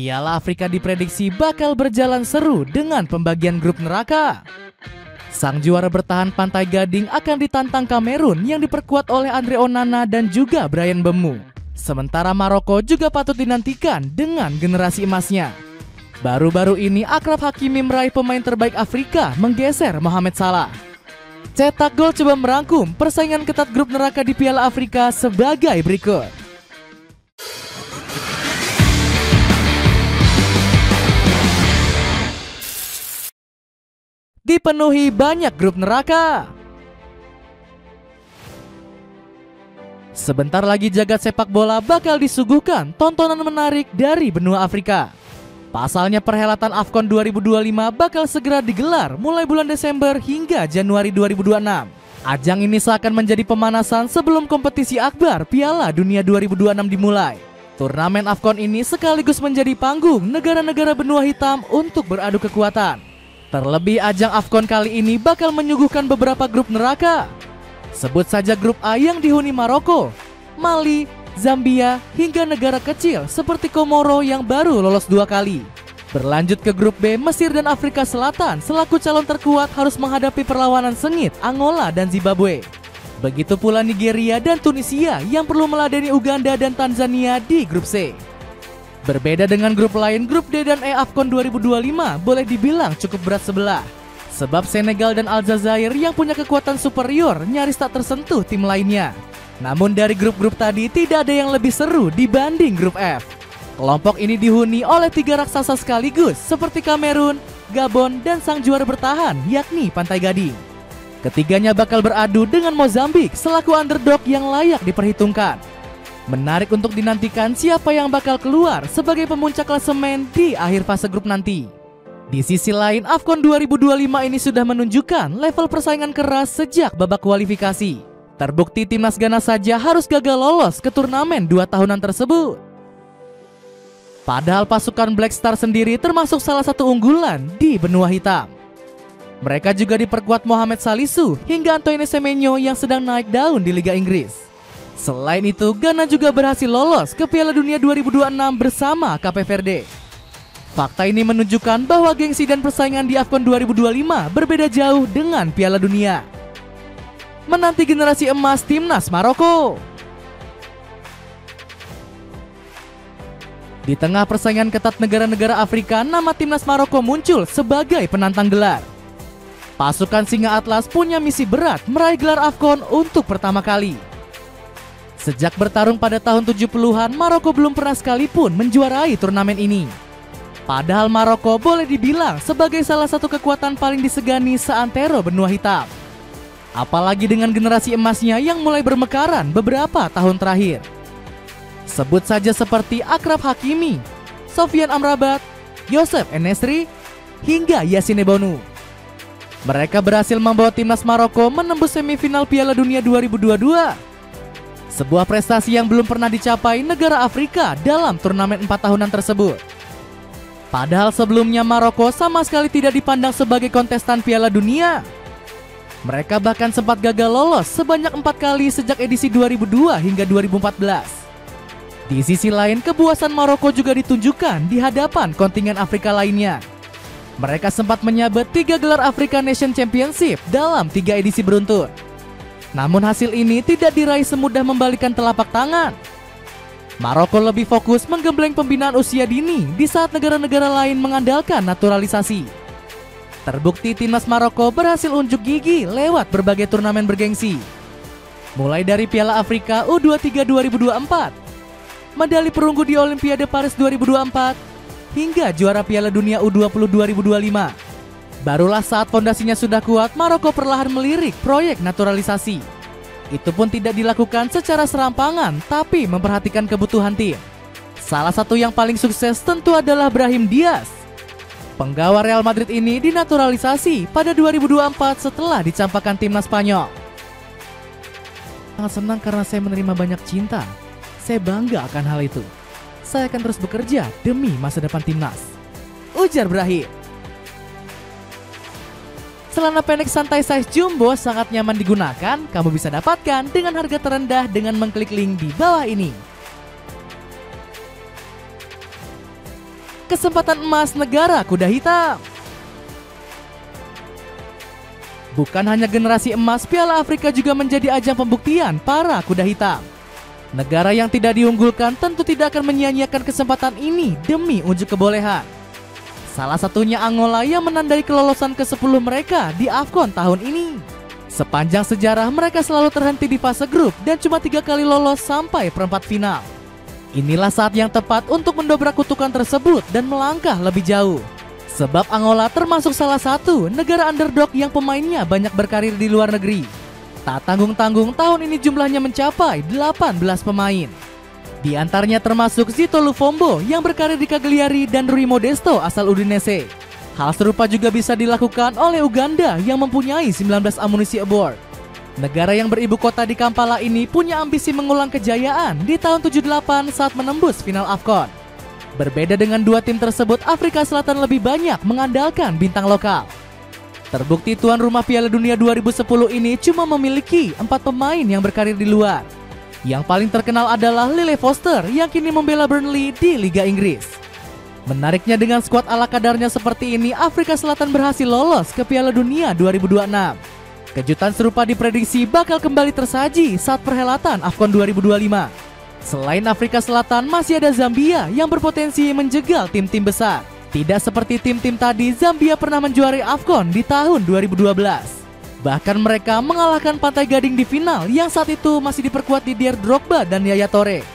Piala Afrika diprediksi bakal berjalan seru dengan pembagian grup neraka. Sang juara bertahan Pantai Gading akan ditantang Kamerun yang diperkuat oleh Andre Onana dan juga Bryan Mbeumo. Sementara Maroko juga patut dinantikan dengan generasi emasnya. Baru-baru ini Achraf Hakimi meraih pemain terbaik Afrika menggeser Mohamed Salah. Cetak Gol coba merangkum persaingan ketat grup neraka di Piala Afrika sebagai berikut. Dipenuhi banyak grup neraka. Sebentar lagi jagat sepak bola bakal disuguhkan tontonan menarik dari benua Afrika. Pasalnya perhelatan AFCON 2025 bakal segera digelar mulai bulan Desember hingga Januari 2026. Ajang ini seakan menjadi pemanasan sebelum kompetisi akbar Piala Dunia 2026 dimulai. Turnamen AFCON ini sekaligus menjadi panggung negara-negara benua hitam untuk beradu kekuatan. Terlebih ajang AFCON kali ini bakal menyuguhkan beberapa grup neraka. Sebut saja grup A yang dihuni Maroko, Mali, Zambia, hingga negara kecil seperti Komoro yang baru lolos 2 kali. Berlanjut ke grup B, Mesir dan Afrika Selatan selaku calon terkuat harus menghadapi perlawanan sengit Angola dan Zimbabwe. Begitu pula Nigeria dan Tunisia yang perlu meladeni Uganda dan Tanzania di grup C. Berbeda dengan grup lain, grup D dan E AFCON 2025 boleh dibilang cukup berat sebelah. Sebab Senegal dan Aljazair yang punya kekuatan superior nyaris tak tersentuh tim lainnya. Namun dari grup-grup tadi tidak ada yang lebih seru dibanding grup F. Kelompok ini dihuni oleh 3 raksasa sekaligus seperti Kamerun, Gabon, dan sang juara bertahan yakni Pantai Gading. Ketiganya bakal beradu dengan Mozambik selaku underdog yang layak diperhitungkan. Menarik untuk dinantikan siapa yang bakal keluar sebagai pemuncak klasemen di akhir fase grup nanti. Di sisi lain, AFCON 2025 ini sudah menunjukkan level persaingan keras sejak babak kualifikasi. Terbukti timnas Ghana saja harus gagal lolos ke turnamen 2 tahunan tersebut. Padahal pasukan Black Star sendiri termasuk salah satu unggulan di benua hitam. Mereka juga diperkuat Mohamed Salisu hingga Antoine Semenyo yang sedang naik daun di Liga Inggris. Selain itu, Ghana juga berhasil lolos ke Piala Dunia 2026 bersama Cape Verde. Fakta ini menunjukkan bahwa gengsi dan persaingan di AFCON 2025 berbeda jauh dengan Piala Dunia. Menanti generasi emas timnas Maroko. Di tengah persaingan ketat negara-negara Afrika, nama timnas Maroko muncul sebagai penantang gelar. Pasukan Singa Atlas punya misi berat meraih gelar AFCON untuk pertama kali. Sejak bertarung pada tahun 70-an, Maroko belum pernah sekalipun menjuarai turnamen ini. Padahal Maroko boleh dibilang sebagai salah satu kekuatan paling disegani seantero benua hitam. Apalagi dengan generasi emasnya yang mulai bermekaran beberapa tahun terakhir. Sebut saja seperti Achraf Hakimi, Sofian Amrabat, Youssef En-Nesyri, hingga Yassine Bounou. Mereka berhasil membawa timnas Maroko menembus semifinal Piala Dunia 2022. Sebuah prestasi yang belum pernah dicapai negara Afrika dalam turnamen 4 tahunan tersebut. Padahal sebelumnya Maroko sama sekali tidak dipandang sebagai kontestan Piala Dunia. Mereka bahkan sempat gagal lolos sebanyak 4 kali sejak edisi 2002 hingga 2014. Di sisi lain, kepuasan Maroko juga ditunjukkan di hadapan kontingen Afrika lainnya. Mereka sempat menyabet 3 gelar Africa Nation Championship dalam 3 edisi beruntun. Namun hasil ini tidak diraih semudah membalikan telapak tangan. Maroko lebih fokus menggembleng pembinaan usia dini di saat negara-negara lain mengandalkan naturalisasi. Terbukti timnas Maroko berhasil unjuk gigi lewat berbagai turnamen bergengsi. Mulai dari Piala Afrika U23 2024, medali perunggu di Olimpiade Paris 2024, hingga juara Piala Dunia U20 2025. Barulah saat fondasinya sudah kuat, Maroko perlahan melirik proyek naturalisasi. Itu pun tidak dilakukan secara serampangan, tapi memperhatikan kebutuhan tim. Salah satu yang paling sukses tentu adalah Brahim Diaz. Penggawa Real Madrid ini dinaturalisasi pada 2024 setelah dicampakkan timnas Spanyol. Sangat senang karena saya menerima banyak cinta. Saya bangga akan hal itu. Saya akan terus bekerja demi masa depan timnas, ujar Brahim. Celana pendek santai size jumbo sangat nyaman digunakan. Kamu bisa dapatkan dengan harga terendah dengan mengklik link di bawah ini. Kesempatan emas negara kuda hitam. Bukan hanya generasi emas, Piala Afrika juga menjadi ajang pembuktian para kuda hitam. Negara yang tidak diunggulkan tentu tidak akan menyia-nyiakan kesempatan ini demi unjuk kebolehan. Salah satunya Angola yang menandai kelolosan ke-10 mereka di AFCON tahun ini. Sepanjang sejarah mereka selalu terhenti di fase grup dan cuma 3 kali lolos sampai perempat final. Inilah saat yang tepat untuk mendobrak kutukan tersebut dan melangkah lebih jauh. Sebab Angola termasuk salah satu negara underdog yang pemainnya banyak berkarir di luar negeri. Tak tanggung-tanggung tahun ini jumlahnya mencapai 18 pemain. Di antaranya termasuk Zito Lufombo yang berkarir di Cagliari dan Rui Modesto asal Udinese. Hal serupa juga bisa dilakukan oleh Uganda yang mempunyai 19 amunisi award. Negara yang beribu kota di Kampala ini punya ambisi mengulang kejayaan di tahun 78 saat menembus final AFCON. Berbeda dengan dua tim tersebut, Afrika Selatan lebih banyak mengandalkan bintang lokal. Terbukti tuan rumah Piala Dunia 2010 ini cuma memiliki 4 pemain yang berkarir di luar. Yang paling terkenal adalah Lyle Foster yang kini membela Burnley di Liga Inggris. Menariknya dengan skuad ala kadarnya seperti ini, Afrika Selatan berhasil lolos ke Piala Dunia 2026. Kejutan serupa diprediksi bakal kembali tersaji saat perhelatan AFCON 2025. Selain Afrika Selatan, masih ada Zambia yang berpotensi menjegal tim-tim besar. Tidak seperti tim-tim tadi, Zambia pernah menjuarai AFCON di tahun 2012. Bahkan mereka mengalahkan Pantai Gading di final yang saat itu masih diperkuat Didier Drogba dan Yaya Toure.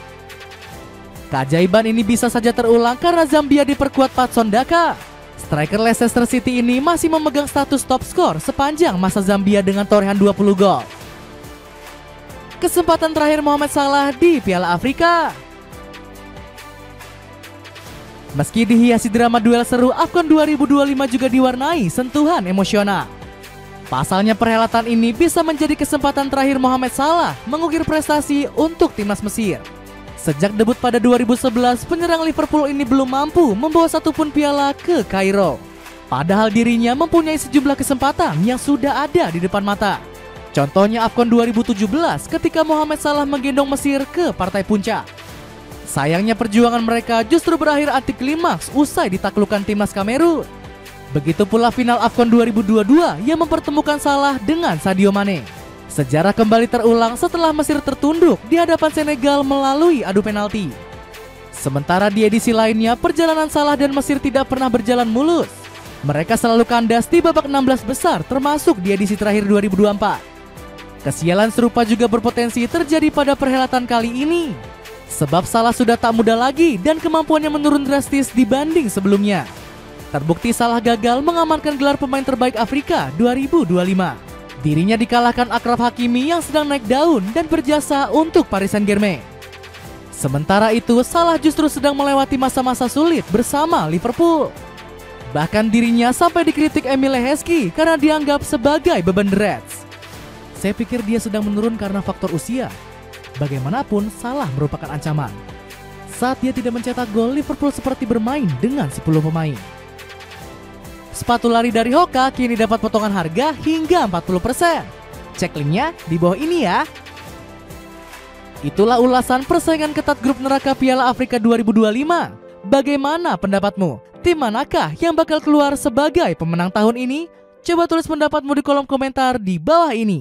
Keajaiban ini bisa saja terulang karena Zambia diperkuat Patson Daka. Striker Leicester City ini masih memegang status top skor sepanjang masa Zambia dengan torehan 20 gol. Kesempatan terakhir Mohamed Salah di Piala Afrika. Meski dihiasi drama duel seru, AFCON 2025 juga diwarnai sentuhan emosional. Pasalnya perhelatan ini bisa menjadi kesempatan terakhir Mohamed Salah mengukir prestasi untuk timnas Mesir. Sejak debut pada 2011, penyerang Liverpool ini belum mampu membawa satupun piala ke Kairo. Padahal dirinya mempunyai sejumlah kesempatan yang sudah ada di depan mata. Contohnya AFCON 2017 ketika Mohamed Salah menggendong Mesir ke partai puncak. Sayangnya perjuangan mereka justru berakhir anti klimaks usai ditaklukkan timnas Kamerun. Begitu pula final AFCON 2022 yang mempertemukan Salah dengan Sadio Mane. Sejarah kembali terulang setelah Mesir tertunduk di hadapan Senegal melalui adu penalti. Sementara di edisi lainnya, perjalanan Salah dan Mesir tidak pernah berjalan mulus. Mereka selalu kandas di babak 16 besar termasuk di edisi terakhir 2024. Kesialan serupa juga berpotensi terjadi pada perhelatan kali ini. Sebab Salah sudah tak muda lagi dan kemampuannya menurun drastis dibanding sebelumnya. Terbukti Salah gagal mengamankan gelar pemain terbaik Afrika 2025. Dirinya dikalahkan Achraf Hakimi yang sedang naik daun dan berjasa untuk Paris Saint-Germain. Sementara itu, Salah justru sedang melewati masa-masa sulit bersama Liverpool. Bahkan dirinya sampai dikritik Emile Heskey karena dianggap sebagai beban The Reds. Saya pikir dia sedang menurun karena faktor usia. Bagaimanapun, Salah merupakan ancaman. Saat dia tidak mencetak gol, Liverpool seperti bermain dengan 10 pemain. Sepatu lari dari Hoka kini dapat potongan harga hingga 40%. Cek linknya di bawah ini ya. Itulah ulasan persaingan ketat grup neraka Piala Afrika 2025. Bagaimana pendapatmu? Tim manakah yang bakal keluar sebagai pemenang tahun ini? Coba tulis pendapatmu di kolom komentar di bawah ini.